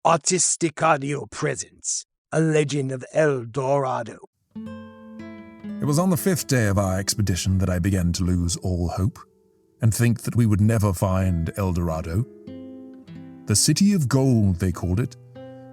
Autistic Audio presents A Legend of El Dorado. It was on the 5th day of our expedition that I began to lose all hope and think that we would never find El Dorado. The City of Gold, they called it,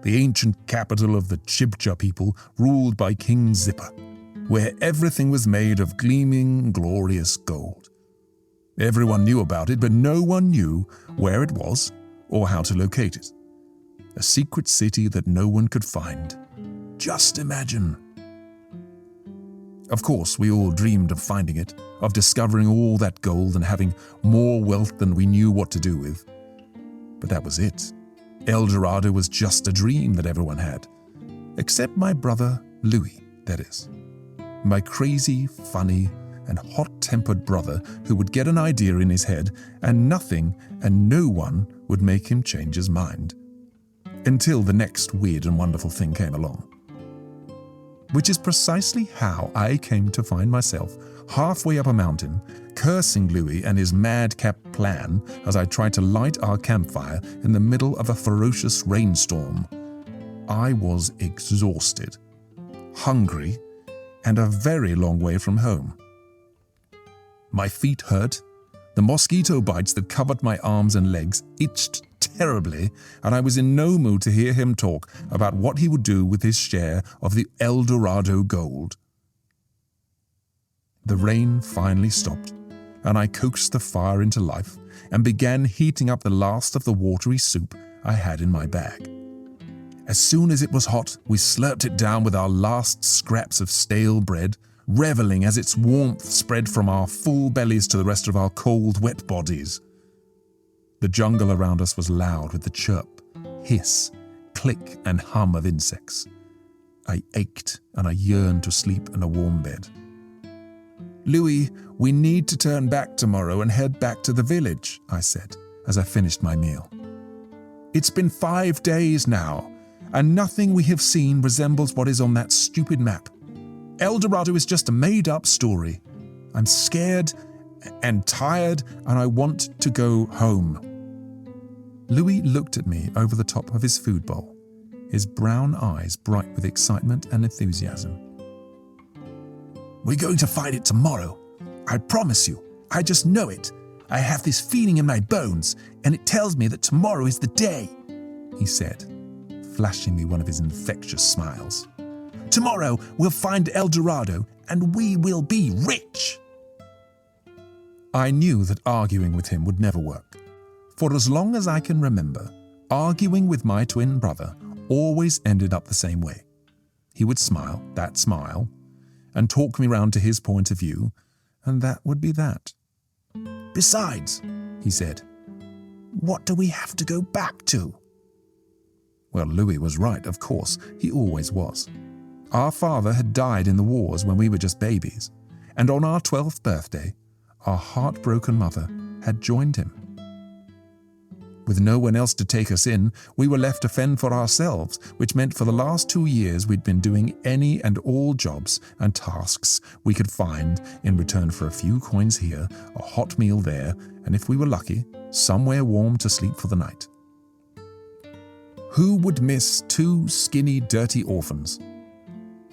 the ancient capital of the Chibcha people ruled by King Zipper, where everything was made of gleaming, glorious gold. Everyone knew about it, but no one knew where it was or how to locate it. A secret city that no one could find. Just imagine. Of course, we all dreamed of finding it, of discovering all that gold and having more wealth than we knew what to do with. But that was it. El Dorado was just a dream that everyone had. Except my brother, Louis, that is. My crazy, funny, and hot-tempered brother who would get an idea in his head and nothing and no one would make him change his mind. Until the next weird and wonderful thing came along. Which is precisely how I came to find myself halfway up a mountain, cursing Louis and his madcap plan as I tried to light our campfire in the middle of a ferocious rainstorm. I was exhausted, hungry, and a very long way from home. My feet hurt, the mosquito bites that covered my arms and legs itched terribly, and I was in no mood to hear him talk about what he would do with his share of the El Dorado gold. The rain finally stopped, and I coaxed the fire into life and began heating up the last of the watery soup I had in my bag. As soon as it was hot, we slurped it down with our last scraps of stale bread, reveling as its warmth spread from our full bellies to the rest of our cold, wet bodies. The jungle around us was loud with the chirp, hiss, click, and hum of insects. I ached and I yearned to sleep in a warm bed. "Louis, we need to turn back tomorrow and head back to the village," I said as I finished my meal. "It's been 5 days now, and nothing we have seen resembles what is on that stupid map. El Dorado is just a made-up story. I'm scared and tired, and I want to go home." Louis looked at me over the top of his food bowl, his brown eyes bright with excitement and enthusiasm. "We're going to find it tomorrow. I promise you. I just know it. I have this feeling in my bones, and it tells me that tomorrow is the day," he said, flashing me one of his infectious smiles. "Tomorrow we'll find El Dorado, and we will be rich." I knew that arguing with him would never work. For as long as I can remember, arguing with my twin brother always ended up the same way. He would smile, that smile, and talk me round to his point of view, and that would be that. "Besides," he said, "what do we have to go back to?" Well, Louis was right, of course. He always was. Our father had died in the wars when we were just babies, and on our 12th birthday, our heartbroken mother had joined him. With no one else to take us in, we were left to fend for ourselves, which meant for the last 2 years we'd been doing any and all jobs and tasks we could find in return for a few coins here, a hot meal there, and if we were lucky, somewhere warm to sleep for the night. Who would miss 2 skinny, dirty orphans?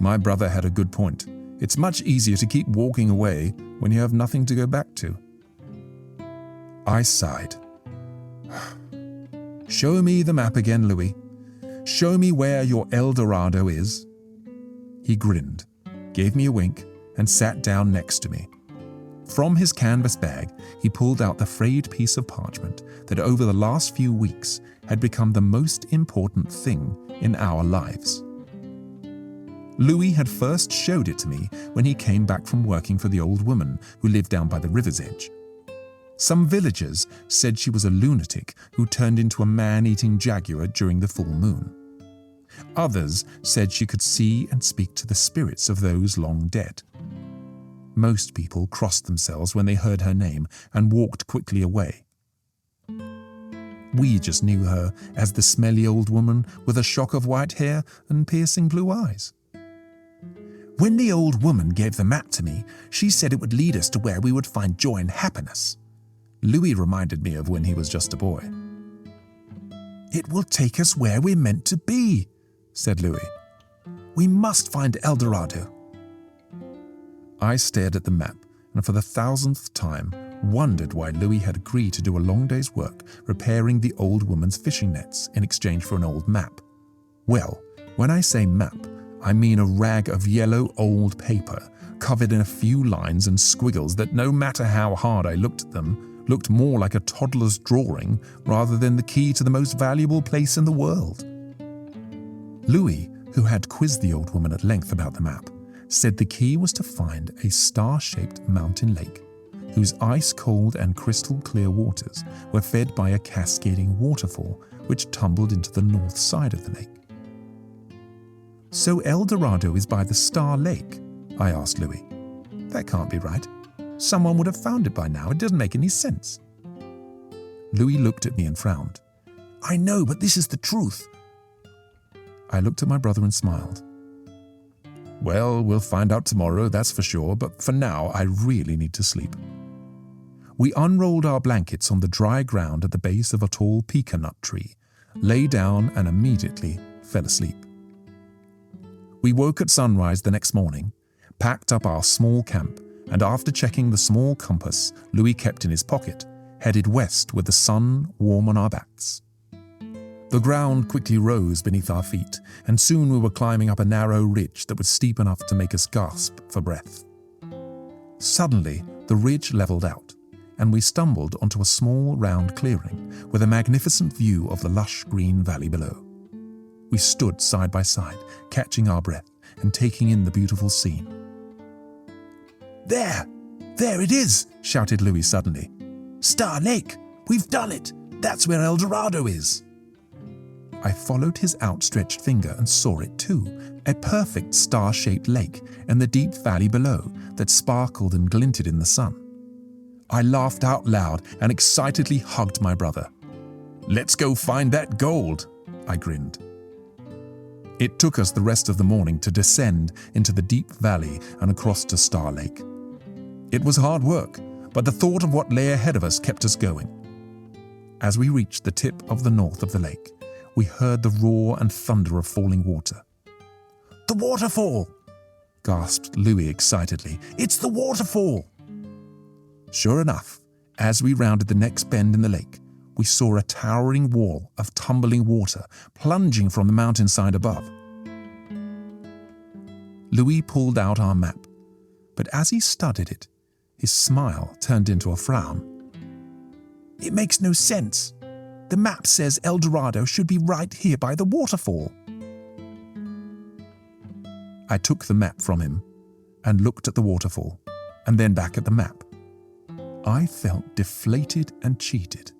My brother had a good point. It's much easier to keep walking away when you have nothing to go back to. I sighed. "Show me the map again, Louis. Show me where your El Dorado is." He grinned, gave me a wink, and sat down next to me. From his canvas bag, he pulled out the frayed piece of parchment that over the last few weeks had become the most important thing in our lives. Louis had first showed it to me when he came back from working for the old woman who lived down by the river's edge. Some villagers said she was a lunatic who turned into a man-eating jaguar during the full moon. Others said she could see and speak to the spirits of those long dead. Most people crossed themselves when they heard her name and walked quickly away. We just knew her as the smelly old woman with a shock of white hair and piercing blue eyes. When the old woman gave the map to me, she said it would lead us to where we would find joy and happiness. Louis reminded me of when he was just a boy. "It will take us where we're meant to be," said Louis. "We must find El Dorado." I stared at the map and for the 1,000th time wondered why Louis had agreed to do a long day's work repairing the old woman's fishing nets in exchange for an old map. Well, when I say map, I mean a rag of yellow old paper covered in a few lines and squiggles that, no matter how hard I looked at them, looked more like a toddler's drawing rather than the key to the most valuable place in the world. Louis, who had quizzed the old woman at length about the map, said the key was to find a star-shaped mountain lake whose ice-cold and crystal-clear waters were fed by a cascading waterfall which tumbled into the north side of the lake. "So El Dorado is by the Star Lake?" I asked Louis. "That can't be right. Someone would have found it by now. It doesn't make any sense." Louis looked at me and frowned. "I know, but this is the truth." I looked at my brother and smiled. "Well, we'll find out tomorrow, that's for sure, but for now I really need to sleep." We unrolled our blankets on the dry ground at the base of a tall pecan-nut tree, lay down and immediately fell asleep. We woke at sunrise the next morning, packed up our small camp, and after checking the small compass Louis kept in his pocket, headed west with the sun warm on our backs. The ground quickly rose beneath our feet, and soon we were climbing up a narrow ridge that was steep enough to make us gasp for breath. Suddenly, the ridge leveled out, and we stumbled onto a small round clearing with a magnificent view of the lush green valley below. We stood side by side, catching our breath and taking in the beautiful scene. "There it is," shouted Louis suddenly. "Star Lake! We've done it! That's where El Dorado is!" I followed his outstretched finger and saw it too, a perfect star-shaped lake in the deep valley below that sparkled and glinted in the sun. I laughed out loud and excitedly hugged my brother. "Let's go find that gold," I grinned. It took us the rest of the morning to descend into the deep valley and across to Star Lake. It was hard work, but the thought of what lay ahead of us kept us going. As we reached the tip of the north of the lake, we heard the roar and thunder of falling water. "The waterfall!" gasped Louis excitedly. "It's the waterfall!" Sure enough, as we rounded the next bend in the lake, we saw a towering wall of tumbling water plunging from the mountainside above. Louis pulled out our map, but as he studied it, his smile turned into a frown. "It makes no sense. The map says El Dorado should be right here by the waterfall." I took the map from him and looked at the waterfall, and then back at the map. I felt deflated and cheated.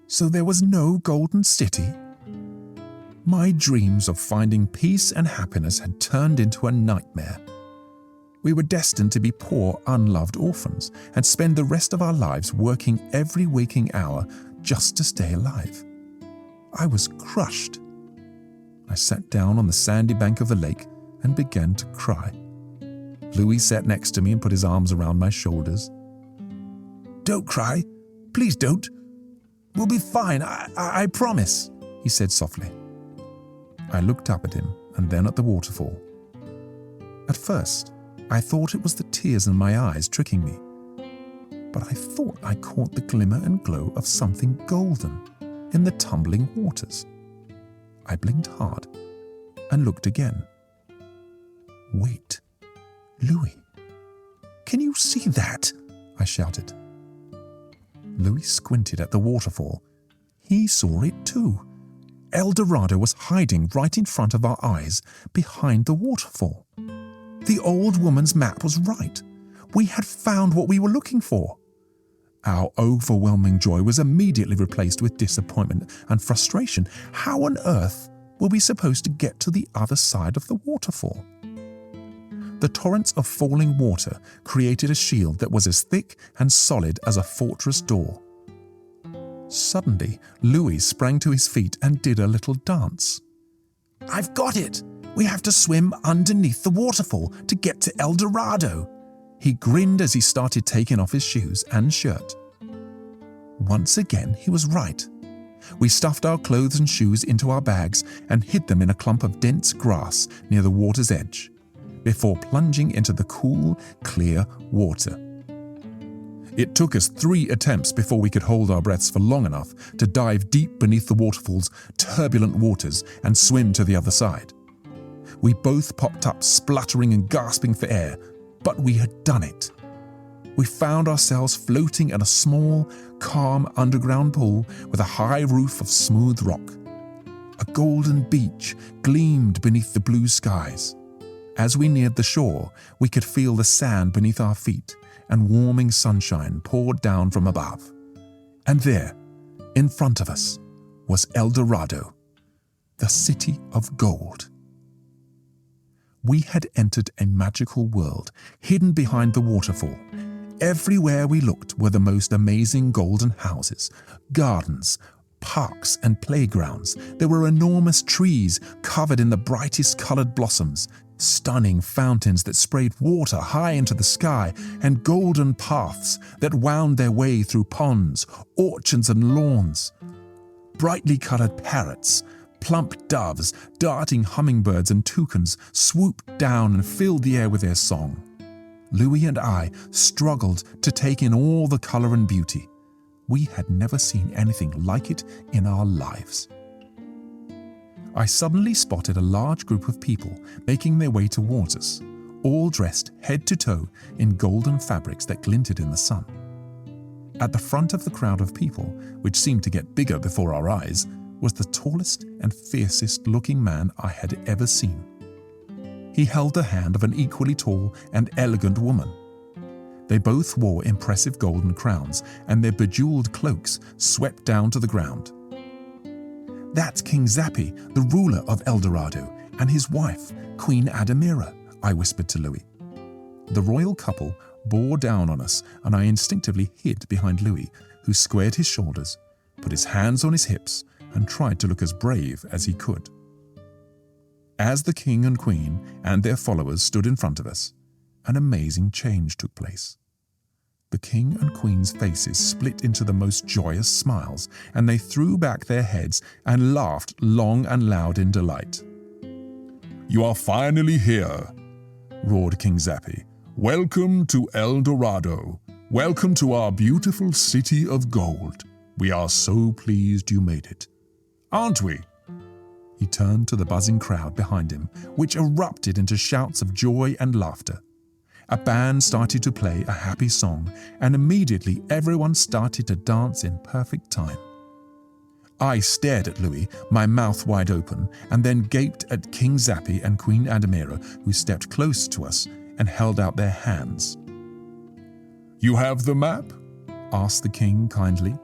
So there was no golden city? My dreams of finding peace and happiness had turned into a nightmare. We were destined to be poor, unloved orphans and spend the rest of our lives working every waking hour just to stay alive. I was crushed. I sat down on the sandy bank of the lake and began to cry. Louis sat next to me and put his arms around my shoulders. "Don't cry. Please don't. We'll be fine, I promise," he said softly. I looked up at him and then at the waterfall. At first, I thought it was the tears in my eyes tricking me, but I thought I caught the glimmer and glow of something golden in the tumbling waters. I blinked hard and looked again. "Wait, Louis, can you see that?" I shouted. Louis squinted at the waterfall. He saw it too. El Dorado was hiding right in front of our eyes, behind the waterfall. The old woman's map was right. We had found what we were looking for. Our overwhelming joy was immediately replaced with disappointment and frustration. How on earth were we supposed to get to the other side of the waterfall? The torrents of falling water created a shield that was as thick and solid as a fortress door. Suddenly, Louis sprang to his feet and did a little dance. "I've got it! We have to swim underneath the waterfall to get to El Dorado." He grinned as he started taking off his shoes and shirt. Once again, he was right. We stuffed our clothes and shoes into our bags and hid them in a clump of dense grass near the water's edge, before plunging into the cool, clear water. It took us 3 attempts before we could hold our breaths for long enough to dive deep beneath the waterfall's turbulent waters and swim to the other side. We both popped up spluttering and gasping for air, but we had done it. We found ourselves floating in a small, calm underground pool with a high roof of smooth rock. A golden beach gleamed beneath the blue skies. As we neared the shore, we could feel the sand beneath our feet, and warming sunshine poured down from above. And there, in front of us, was El Dorado, the city of gold. We had entered a magical world, hidden behind the waterfall. Everywhere we looked were the most amazing golden houses, gardens, parks and playgrounds. There were enormous trees covered in the brightest colored blossoms, stunning fountains that sprayed water high into the sky, and golden paths that wound their way through ponds, orchards and lawns. Brightly colored parrots, plump doves, darting hummingbirds and toucans swooped down and filled the air with their song. Louis and I struggled to take in all the color and beauty. We had never seen anything like it in our lives. I suddenly spotted a large group of people making their way towards us, all dressed head to toe in golden fabrics that glinted in the sun. At the front of the crowd of people, which seemed to get bigger before our eyes, was the tallest and fiercest looking man I had ever seen. He held the hand of an equally tall and elegant woman. They both wore impressive golden crowns, and their bejeweled cloaks swept down to the ground. "That's King Zappi, the ruler of El Dorado, and his wife, Queen Adamira," I whispered to Louis. The royal couple bore down on us, and I instinctively hid behind Louis, who squared his shoulders, put his hands on his hips, and tried to look as brave as he could. As the king and queen and their followers stood in front of us, an amazing change took place. The king and queen's faces split into the most joyous smiles, and they threw back their heads and laughed long and loud in delight. "You are finally here," roared King Zappi. "Welcome to El Dorado. Welcome to our beautiful city of gold. We are so pleased you made it. Aren't we?" He turned to the buzzing crowd behind him, which erupted into shouts of joy and laughter. A band started to play a happy song, and immediately everyone started to dance in perfect time. I stared at Louis, my mouth wide open, and then gaped at King Zappi and Queen Adamira, who stepped close to us and held out their hands. "You have the map?" asked the king kindly.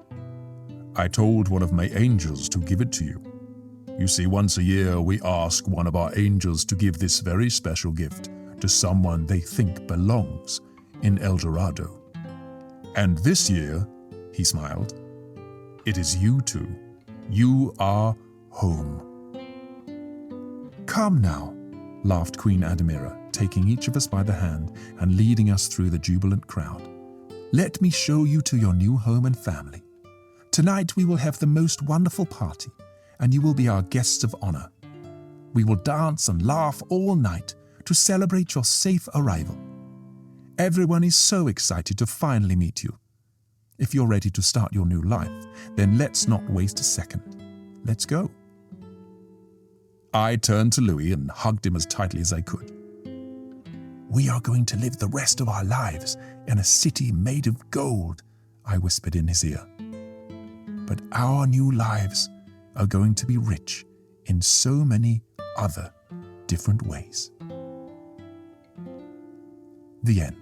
"I told one of my angels to give it to you. You see, once a year we ask one of our angels to give this very special gift to someone they think belongs in El Dorado. And this year," he smiled, "it is you two. You are home." "Come now," laughed Queen Adamira, taking each of us by the hand and leading us through the jubilant crowd. "Let me show you to your new home and family. Tonight we will have the most wonderful party, and you will be our guests of honor. We will dance and laugh all night to celebrate your safe arrival. Everyone is so excited to finally meet you. If you're ready to start your new life, then let's not waste a second. Let's go." I turned to Louis and hugged him as tightly as I could. "We are going to live the rest of our lives in a city made of gold," I whispered in his ear. "But our new lives are going to be rich in so many other different ways." The end.